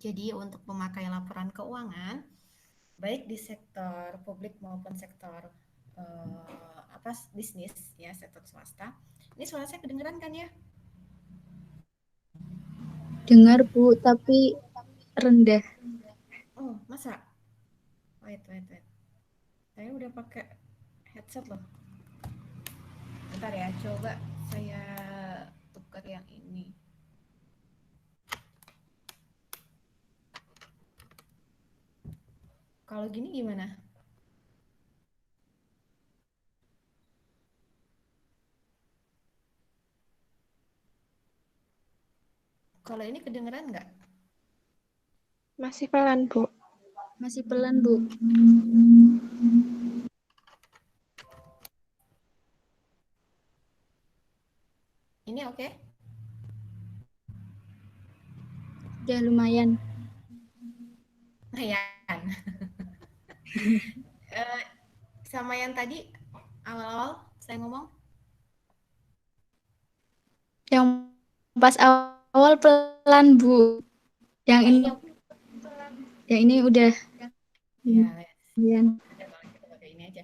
S1: Jadi untuk pemakai laporan keuangan, baik di sektor publik maupun sektor bisnis ya, sektor swasta. Ini suara saya kedengeran kan ya?
S6: Dengar Bu, tapi rendah.
S1: Oh, masa? Wait. Saya udah pakai headset loh. Bentar ya, coba saya tukar yang ini. Kalau gini gimana? Kalau ini kedengeran nggak?
S2: Masih pelan, Bu.
S6: Masih pelan, Bu.
S1: Ini oke?
S6: Udah lumayan.
S1: Lumayan. Sama yang tadi awal-awal saya ngomong?
S6: Yang Pas awal pelan, Bu. Yang ini udah
S1: Ya,
S6: lumayan.
S1: ya kalau kita pakai ini aja.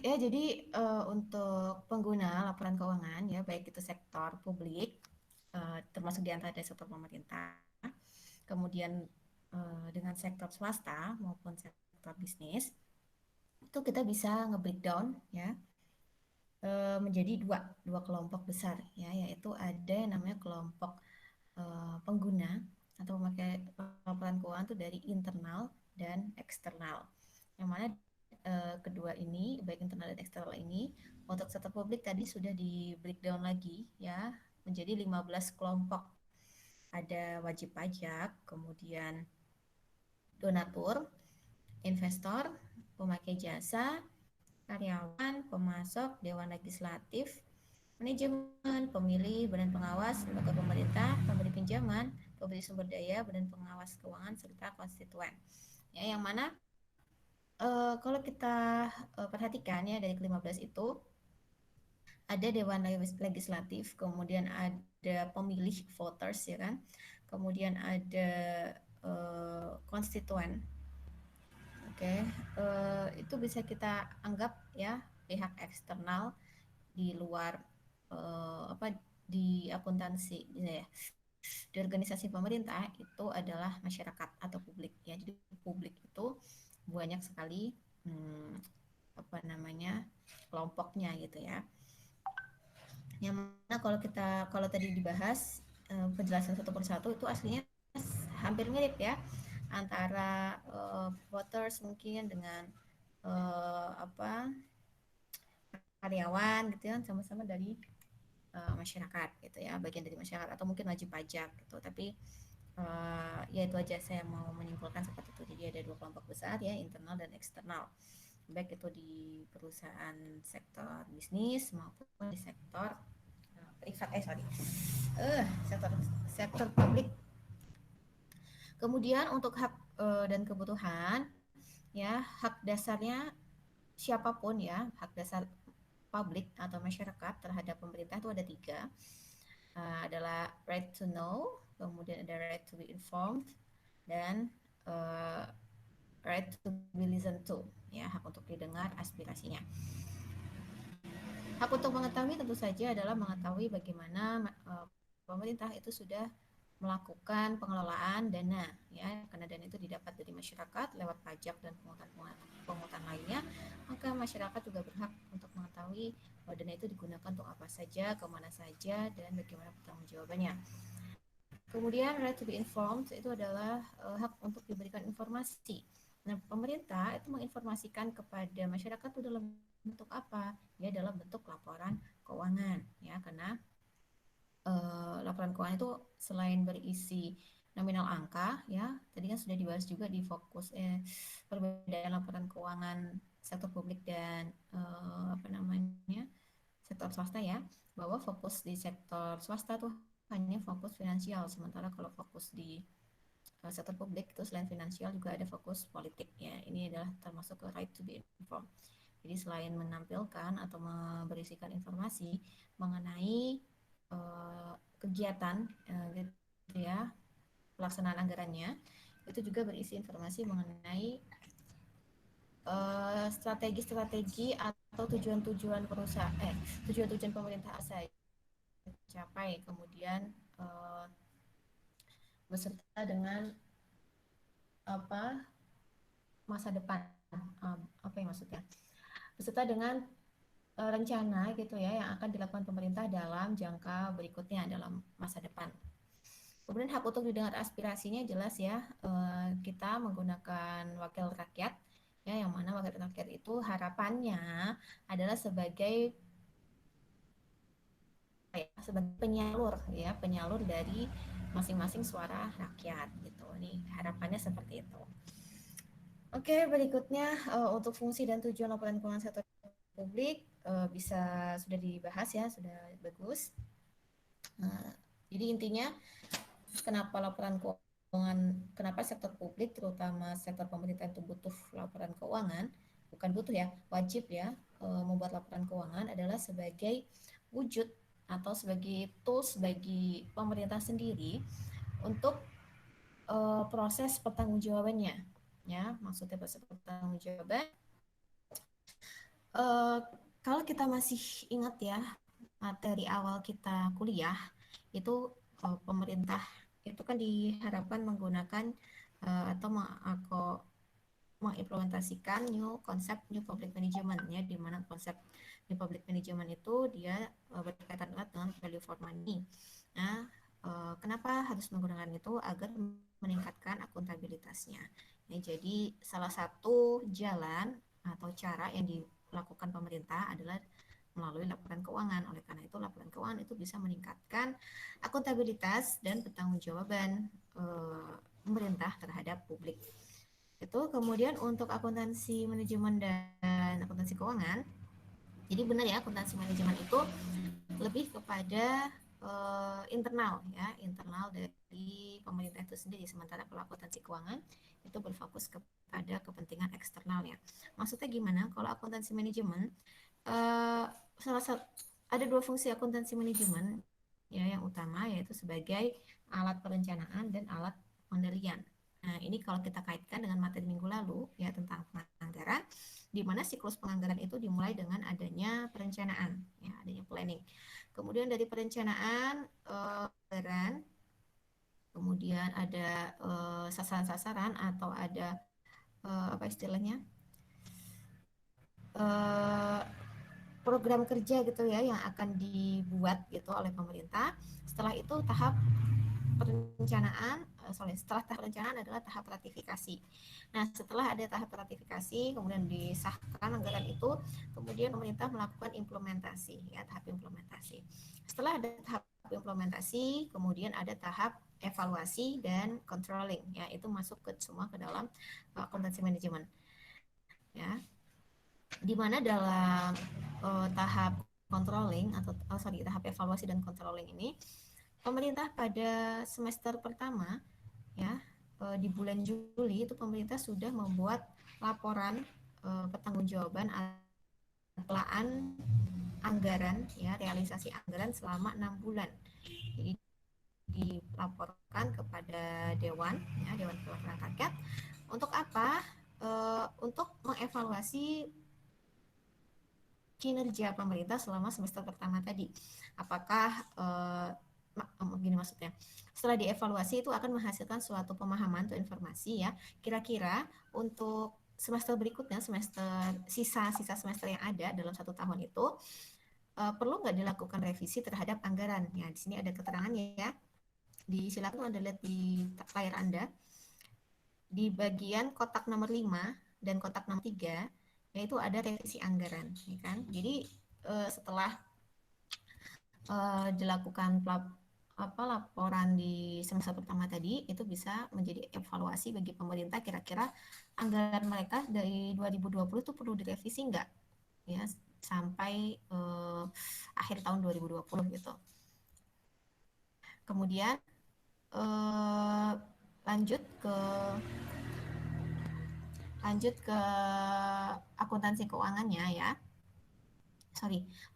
S1: Ya jadi untuk pengguna laporan keuangan ya baik itu sektor publik termasuk di antara sektor pemerintah, kemudian dengan sektor swasta maupun sektor bisnis itu kita bisa nge-breakdown ya menjadi dua kelompok besar ya, yaitu ada yang namanya kelompok pengguna atau memakai laporan keuangan itu dari internal dan eksternal. Yang mana kedua ini, baik internal dan eksternal ini, untuk sektor publik tadi sudah di breakdown lagi ya menjadi 15 kelompok. Ada wajib pajak, kemudian donatur, investor, pemakai jasa, karyawan, pemasok, dewan legislatif, manajemen, pemilih, badan pengawas, lembaga pemerintah, pemberi pinjaman, pemberi sumber daya, badan pengawas keuangan, serta konstituen. Ya, yang mana kalau kita perhatikan ya dari ke-15 itu ada dewan legislatif, kemudian ada pemilih voters ya kan, kemudian ada konstituen. Oke, itu bisa kita anggap ya pihak eksternal di luar di akuntansi ya, di organisasi pemerintah itu adalah masyarakat atau publik ya. Jadi publik itu banyak sekali kelompoknya gitu ya. Yang mana kalau tadi dibahas penjelasan satu persatu itu aslinya hampir mirip ya antara voters mungkin dengan karyawan gitu ya, sama-sama dari masyarakat gitu ya, bagian dari masyarakat atau mungkin wajib pajak gitu. Tapi ya itu aja saya mau menyimpulkan seperti itu. Jadi ada dua kelompok besar ya, internal dan eksternal, baik itu di perusahaan sektor bisnis maupun di sektor privat sektor publik. Kemudian untuk hak dan kebutuhan ya, hak dasarnya siapapun ya, hak dasar publik atau masyarakat terhadap pemerintah itu ada 3, adalah right to know, kemudian ada right to be informed, dan right to be listened to ya, hak untuk didengar aspirasinya. Hak untuk mengetahui tentu saja adalah mengetahui bagaimana pemerintah itu sudah melakukan pengelolaan dana ya, karena dana itu didapat dari masyarakat lewat pajak dan pungutan lainnya, maka masyarakat juga berhak untuk mengetahui bahwa dana itu digunakan untuk apa saja, kemana saja, dan bagaimana pertanggungjawabannya. Kemudian right to be informed itu adalah hak untuk diberikan informasi. Nah, pemerintah itu menginformasikan kepada masyarakat itu dalam bentuk apa? Ya, dalam bentuk laporan keuangan ya, karena laporan keuangan itu selain berisi nominal angka ya, tadi kan sudah dibahas juga di fokus perbedaan laporan keuangan sektor publik dan sektor swasta ya, bahwa fokus di sektor swasta tuh hanya fokus finansial, sementara kalau fokus di sektor publik itu selain finansial juga ada fokus politik ya. Ini adalah termasuk ke right to be informed. Jadi selain menampilkan atau memberisikan informasi mengenai kegiatan gitu ya, pelaksanaan anggarannya, itu juga berisi informasi mengenai strategi-strategi atau tujuan-tujuan perusahaan, tujuan-tujuan pemerintah saya capai, kemudian beserta dengan masa depan, apa yang maksudnya? Beserta dengan rencana gitu ya yang akan dilakukan pemerintah dalam jangka berikutnya dalam masa depan. Kemudian hak untuk didengar aspirasinya jelas ya, kita menggunakan wakil rakyat ya, yang mana wakil rakyat itu harapannya adalah sebagai penyalur ya, penyalur dari masing-masing suara rakyat gitu. Nih harapannya seperti itu. Oke, berikutnya untuk fungsi dan tujuan laporan keuangan sektor publik bisa sudah dibahas ya, sudah bagus. Jadi intinya kenapa laporan keuangan, kenapa sektor publik terutama sektor pemerintah itu butuh laporan keuangan, bukan butuh ya, wajib ya membuat laporan keuangan adalah sebagai wujud atau sebagai tools bagi pemerintah sendiri untuk proses pertanggungjawabannya. Ya, maksudnya proses pertanggungjawaban. Kalau kita masih ingat ya, materi awal kita kuliah itu pemerintah itu kan diharapkan menggunakan atau mengimplementasikan new public management ya, di mana konsep new public management itu dia berkaitan erat dengan value for money. Nah, kenapa harus menggunakan itu? Agar meningkatkan akuntabilitasnya. Ya, jadi salah satu jalan atau cara yang dilakukan pemerintah adalah melalui laporan keuangan. Oleh karena itu, laporan keuangan itu bisa meningkatkan akuntabilitas dan pertanggungjawaban pemerintah terhadap publik. Itu kemudian untuk akuntansi manajemen dan akuntansi keuangan. Jadi benar ya, akuntansi manajemen itu lebih kepada internal ya, internal dari pemerintah itu sendiri, sementara kalau akuntansi keuangan itu berfokus kepada kepentingan eksternalnya. Maksudnya gimana? Kalau akuntansi manajemen ada dua fungsi akuntansi manajemen ya, yang utama yaitu sebagai alat perencanaan dan alat pengendalian. Nah, ini kalau kita kaitkan dengan materi minggu lalu ya tentang penganggaran, di mana siklus penganggaran itu dimulai dengan adanya perencanaan, ya, adanya planning. Kemudian dari perencanaan anggaran, kemudian ada sasaran-sasaran atau ada apa istilahnya? Program kerja gitu ya yang akan dibuat gitu oleh pemerintah. Setelah itu tahap perencanaan, setelah tahap perencanaan adalah tahap ratifikasi. Nah, setelah ada tahap ratifikasi, kemudian disahkan anggaran itu, kemudian pemerintah melakukan implementasi, ya, tahap implementasi. Setelah ada tahap implementasi, kemudian ada tahap evaluasi dan controlling, ya, itu masuk semua ke dalam akuntansi manajemen, ya. Di mana dalam tahap controlling atau tahap evaluasi dan controlling ini, pemerintah pada semester pertama ya di bulan Juli itu pemerintah sudah membuat laporan pertanggungjawaban pengelolaan anggaran ya, realisasi anggaran selama 6 bulan. Jadi dilaporkan kepada Dewan ya, Dewan Perwakilan Rakyat. Untuk apa? Untuk mengevaluasi kinerja pemerintah selama semester pertama tadi. Apakah begini maksudnya, setelah dievaluasi itu akan menghasilkan suatu pemahaman atau informasi ya, kira-kira untuk semester berikutnya, sisa semester yang ada dalam 1 tahun itu perlu nggak dilakukan revisi terhadap anggaran. Ya, di sini ada keterangannya ya. Silakan Anda lihat di layar Anda. Di bagian kotak nomor 5 dan kotak nomor 3 yaitu ada revisi anggaran, ya kan? Jadi setelah dilakukan laporan di semester pertama tadi, itu bisa menjadi evaluasi bagi pemerintah, kira-kira anggaran mereka dari 2020 itu perlu direvisi enggak ya sampai akhir tahun 2020 gitu. Kemudian lanjut ke akuntansi keuangannya ya.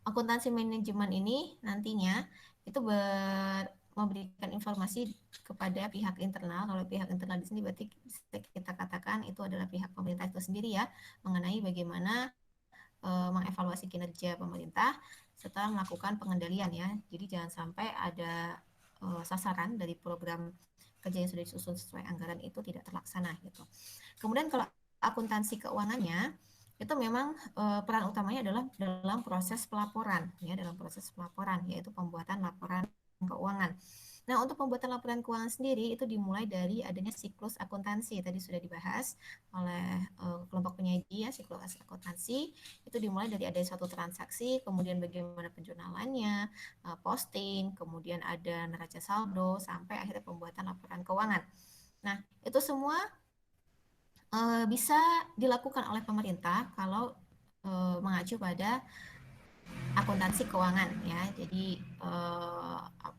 S1: Akuntansi manajemen ini nantinya itu memberikan informasi kepada pihak internal. Kalau pihak internal di sini berarti kita katakan itu adalah pihak pemerintah itu sendiri ya, mengenai bagaimana mengevaluasi kinerja pemerintah serta melakukan pengendalian ya. Jadi jangan sampai ada sasaran dari program kerja yang sudah disusun sesuai anggaran itu tidak terlaksana gitu. Kemudian kalau akuntansi keuangannya itu memang peran utamanya adalah dalam proses pelaporan ya, yaitu pembuatan laporan keuangan. Nah, untuk pembuatan laporan keuangan sendiri itu dimulai dari adanya siklus akuntansi, tadi sudah dibahas oleh kelompok penyaji ya, siklus akuntansi itu dimulai dari ada suatu transaksi, kemudian bagaimana penjurnalannya, posting, kemudian ada neraca saldo sampai akhirnya pembuatan laporan keuangan. Nah, itu semua bisa dilakukan oleh pemerintah kalau mengacu pada akuntansi keuangan ya. Jadi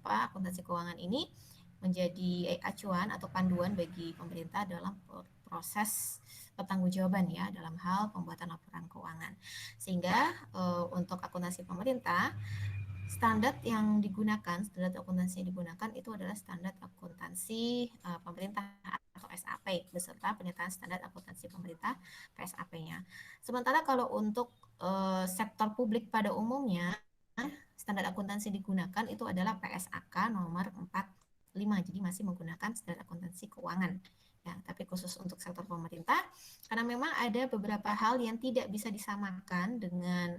S1: akuntansi keuangan ini menjadi acuan atau panduan bagi pemerintah dalam proses pertanggungjawaban ya dalam hal pembuatan laporan keuangan. Sehingga untuk akuntansi pemerintah standar yang digunakan, standar akuntansi yang digunakan itu adalah standar akuntansi pemerintah atau SAP beserta pernyataan standar akuntansi pemerintah PSAP-nya. Sementara kalau untuk sektor publik pada umumnya, standar akuntansi digunakan itu adalah PSAK nomor 45. Jadi masih menggunakan standar akuntansi keuangan. Ya, tapi khusus untuk sektor pemerintah, karena memang ada beberapa hal yang tidak bisa disamakan dengan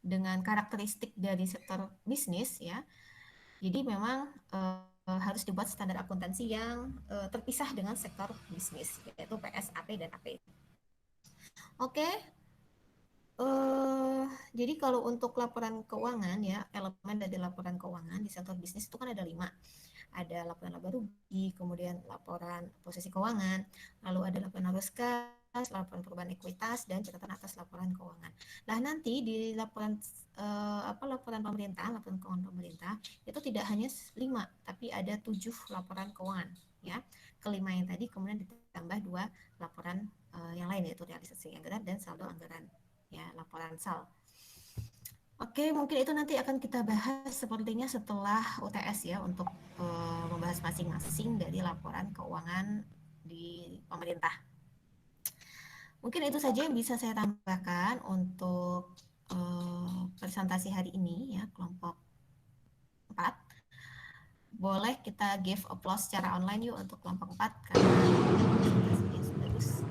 S1: dengan karakteristik dari sektor bisnis ya. Jadi memang harus dibuat standar akuntansi yang terpisah dengan sektor bisnis, yaitu PSAP dan AP. Oke. Jadi kalau untuk laporan keuangan ya, elemen dari laporan keuangan di sektor bisnis itu kan ada 5. Ada laporan laba rugi, kemudian laporan posisi keuangan, lalu ada laporan arus kas, laporan perubahan ekuitas, dan catatan atas laporan keuangan. Nah, nanti di laporan laporan pemerintah, laporan keuangan pemerintah itu tidak hanya 5, tapi ada 7 laporan keuangan ya. Kelima yang tadi kemudian ditambah 2 laporan yang lain, yaitu realisasi anggaran dan saldo anggaran ya, laporan SAL. Oke, mungkin itu nanti akan kita bahas sepertinya setelah UTS ya, untuk membahas masing-masing dari laporan keuangan di pemerintah. Mungkin itu saja yang bisa saya tambahkan untuk presentasi hari ini ya, kelompok 4. Boleh kita give applause secara online yuk untuk kelompok 4 karena presentasinya bagus.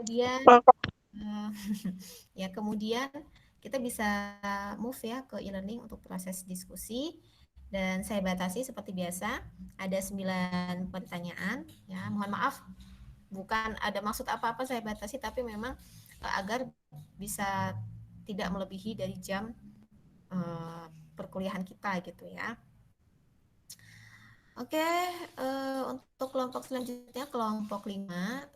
S1: Kemudian kemudian kita bisa move ya ke e-learning untuk proses diskusi, dan saya batasi seperti biasa ada 9 pertanyaan ya. Mohon maaf, bukan ada maksud apa-apa saya batasi, tapi memang agar bisa tidak melebihi dari jam perkuliahan kita gitu ya. Oke, untuk kelompok selanjutnya, kelompok 5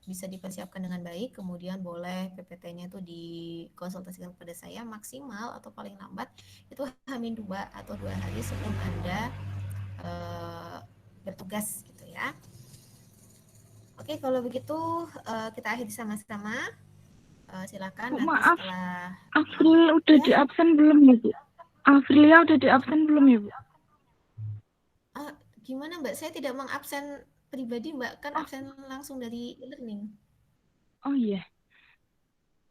S1: bisa dipersiapkan dengan baik, kemudian boleh PPT-nya itu dikonsultasikan kepada saya maksimal atau paling lambat itu H-2 atau 2 hari sebelum Anda bertugas gitu ya. Oke, kalau begitu kita akhiri sama-sama. Silakan.
S7: Bu,
S1: nanti
S7: maaf,
S1: setelah
S7: Afril udah di absen belum ya, Bu? Afrilia udah di absen belum ya, Bu?
S1: Gimana Mbak? Saya tidak mengabsen pribadi Mbak, kan absen langsung dari e-learning.
S7: Oh iya.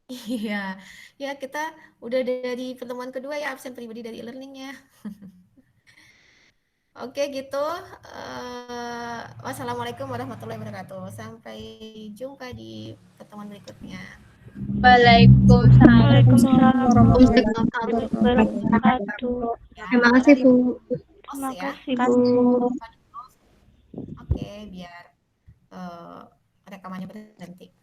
S1: Iya, ya kita udah dari pertemuan kedua ya absen pribadi dari e-learningnya. Oke gitu. Wassalamualaikum warahmatullahi wabarakatuh. Sampai jumpa di pertemuan berikutnya.
S4: Waalaikumsalam warahmatullahi wabarakatuh.
S1: Terima kasih Bu.
S4: Terima kasih Bu.
S1: Oke, biar rekamannya berhenti.